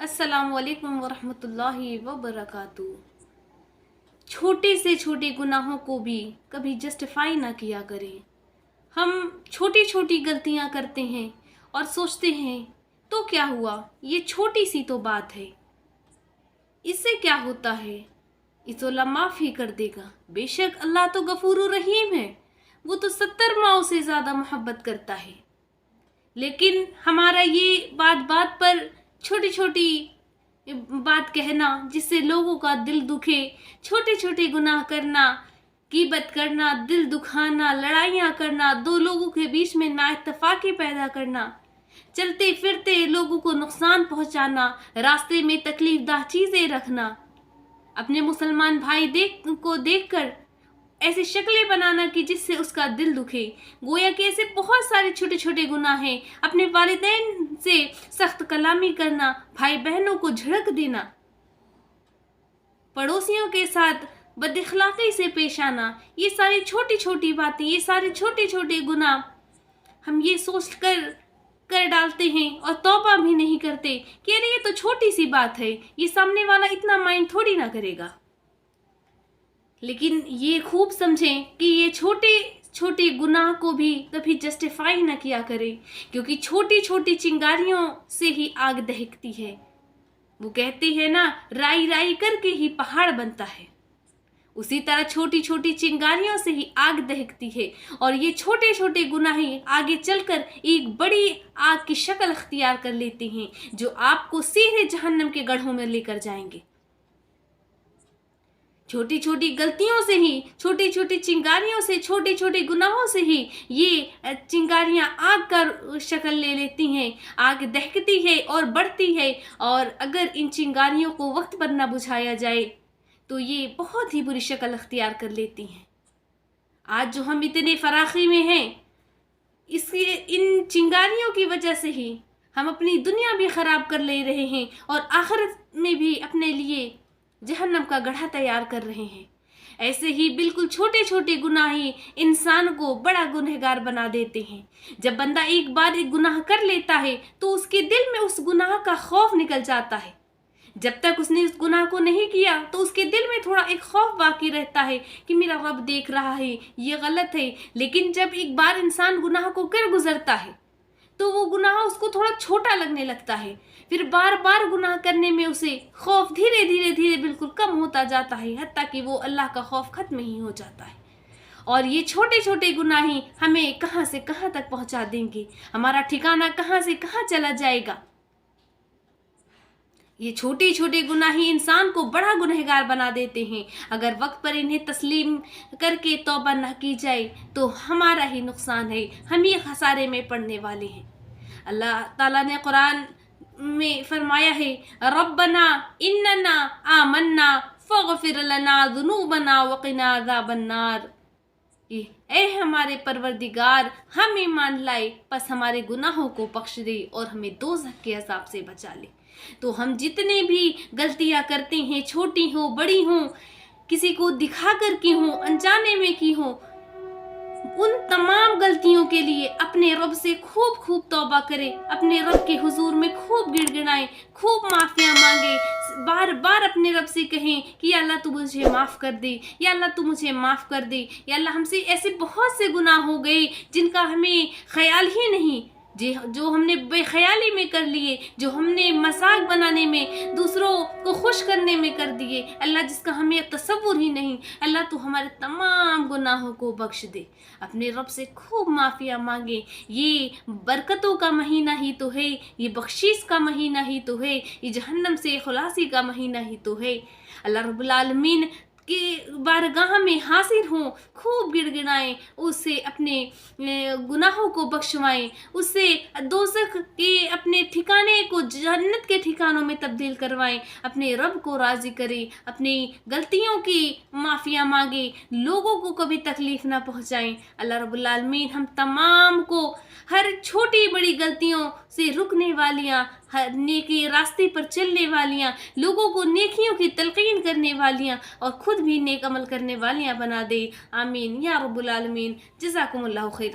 अस्सलाम वालेकुम वरहमतुल्लाहि वबरकातुहू। छोटे से छोटे गुनाहों को भी कभी जस्टिफाई ना किया करें। हम छोटी छोटी गलतियां करते हैं और सोचते हैं तो क्या हुआ, ये छोटी सी तो बात है, इससे क्या होता है, इसे अल्लाह माफ़ ही कर देगा। बेशक अल्लाह तो गफूर रहीम है, वो तो 70 माओं से ज़्यादा मोहब्बत करता है। लेकिन हमारा ये बात बात पर छोटी छोटी बात कहना जिससे लोगों का दिल दुखे, छोटे छोटे गुनाह करना, गीबत करना, दिल दुखाना, लड़ाइयाँ करना, दो लोगों के बीच में नाइत्तफाकी पैदा करना, चलते फिरते लोगों को नुकसान पहुंचाना, रास्ते में तकलीफदाह चीज़ें रखना, अपने मुसलमान भाई देखकर ऐसी शक्लें बनाना कि जिससे उसका दिल दुखे। गोया कि ऐसे बहुत सारे छोटे छोटे गुनाह हैं। अपने वालिदैन से सख्त कलामी करना, भाई बहनों को झिड़क देना, पड़ोसियों के साथ बदअखलाकी से पेश आना, ये सारी छोटी छोटी बातें, ये सारे छोटे छोटे गुनाह हम ये सोच कर डालते हैं और तौबा भी नहीं करते कि अरे ये तो छोटी सी बात है, ये सामने वाला इतना माइंड थोड़ी ना करेगा। लेकिन ये खूब समझें कि ये छोटे छोटे गुनाह को भी कभी जस्टिफाई ना किया करें, क्योंकि छोटी छोटी चिंगारियों से ही आग दहकती है। वो कहते हैं ना, राई राई करके ही पहाड़ बनता है। उसी तरह छोटी छोटी चिंगारियों से ही आग दहकती है, और ये छोटे छोटे गुनाह ही आगे चलकर एक बड़ी आग की शक्ल अख्तियार कर लेते हैं, जो आपको सीधे जहन्नम के गड्ढों में लेकर जाएंगे। छोटी छोटी गलतियों से ही, छोटी छोटी चिंगारियों से, छोटे छोटे गुनाहों से ही ये चिंगारियां आग का शक्ल ले लेती हैं, आग दहकती है और बढ़ती है। और अगर इन चिंगारियों को वक्त पर न बुझाया जाए तो ये बहुत ही बुरी शक्ल अख्तियार कर लेती हैं। आज जो हम इतने फराखी में हैं, इसके इन चिंगारियों की वजह से ही हम अपनी दुनिया भी ख़राब कर ले रहे हैं और आखिरत में भी अपने लिए जहन्नम का गड्ढा तैयार कर रहे हैं। ऐसे ही बिल्कुल छोटे छोटे गुनाह ही इंसान को बड़ा गुनहगार बना देते हैं। जब बंदा एक बार एक गुनाह कर लेता है तो उसके दिल में उस गुनाह का खौफ निकल जाता है। जब तक उसने उस गुनाह को नहीं किया तो उसके दिल में थोड़ा एक खौफ बाकी रहता है कि मेरा रब देख रहा है, ये गलत है। लेकिन जब एक बार इंसान गुनाह को कर गुजरता है तो वो गुनाह उसको थोड़ा छोटा लगने लगता है। फिर बार बार गुनाह करने में उसे खौफ धीरे धीरे धीरे बिल्कुल कम होता जाता है, हत्ता कि वो अल्लाह का खौफ खत्म ही हो जाता है। और ये छोटे छोटे गुनाह ही हमें कहाँ से कहाँ तक पहुँचा देंगे, हमारा ठिकाना कहाँ से कहाँ चला जाएगा। ये छोटे छोटे गुनाह ही इंसान को बड़ा गुनहगार बना देते हैं। अगर वक्त पर इन्हें तस्लीम करके तौबा न की जाए तो हमारा ही नुकसान है, हम ही खसारे में पड़ने वाले हैं। अल्लाह ताला ने कुरान में फरमाया है, रब्बना इन्नना आमन्ना फगफिर लना ज़ुनूबना वक़िना अज़ाबन्नार। ऐ हमारे परवरदिगार, हम ईमान लाए, बस हमारे गुनाहों को बख्श दे और हमें दोज़ख के अज़ाब से बचा ले। तो हम जितने भी गलतियां करते हैं, छोटी हो बड़ी हो, किसी को दिखा कर की हो, अनजाने में की हो, उन तमाम गलतियों के लिए अपने रब से खूब खूब तौबा करें, अपने रब के हुजूर में खूब गिड़गिड़ाएं, खूब माफ़ियाँ मांगे, बार बार अपने रब से कहें कि या अल्लाह तू मुझे माफ़ कर दे, या अल्लाह तू मुझे माफ़ कर दे, या अल्लाह हमसे ऐसे बहुत से गुनाह हो गए जिनका हमें ख्याल ही नहीं, जो हमने बेख्याली में कर लिए, जो हमने मजाक बनाने में, दूसरों को खुश करने में कर दिए, अल्लाह जिसका हमें तसव्वुर ही नहीं। अल्लाह तो हमारे तमाम गुनाहों को बख्श दे। अपने रब से खूब माफ़िया मांगे। ये बरकतों का महीना ही तो है, ये बख्शीश का महीना ही तो है, ये जहन्नम से खुलासी का महीना ही तो है। अल्लाह रब्बुल आलमीन कि बारगाह में हाजिर हों, खूब गिड़गिड़ाएं, उससे अपने गुनाहों को बख्शवाएं, उससे दोज़ख के अपने ठिकाने को जन्नत के ठिकानों में तब्दील करवाएं, अपने रब को राज़ी करें, अपनी गलतियों की माफ़िया मांगे, लोगों को कभी तकलीफ़ ना पहुँचाएं। अल्लाह रब्बुल आलमीन हम तमाम को हर छोटी बड़ी गलतियों से रुकने वालियाँ, हर नेकी रास्ते पर चलने वालियाँ, लोगों को नेकियों की तलकीन करने वालियाँ और खुद भी नेक अमल करने वालियाँ बना दे। आमीन या रब्बुल आलमीन। जज़ाकुमुल्लाहु खैर।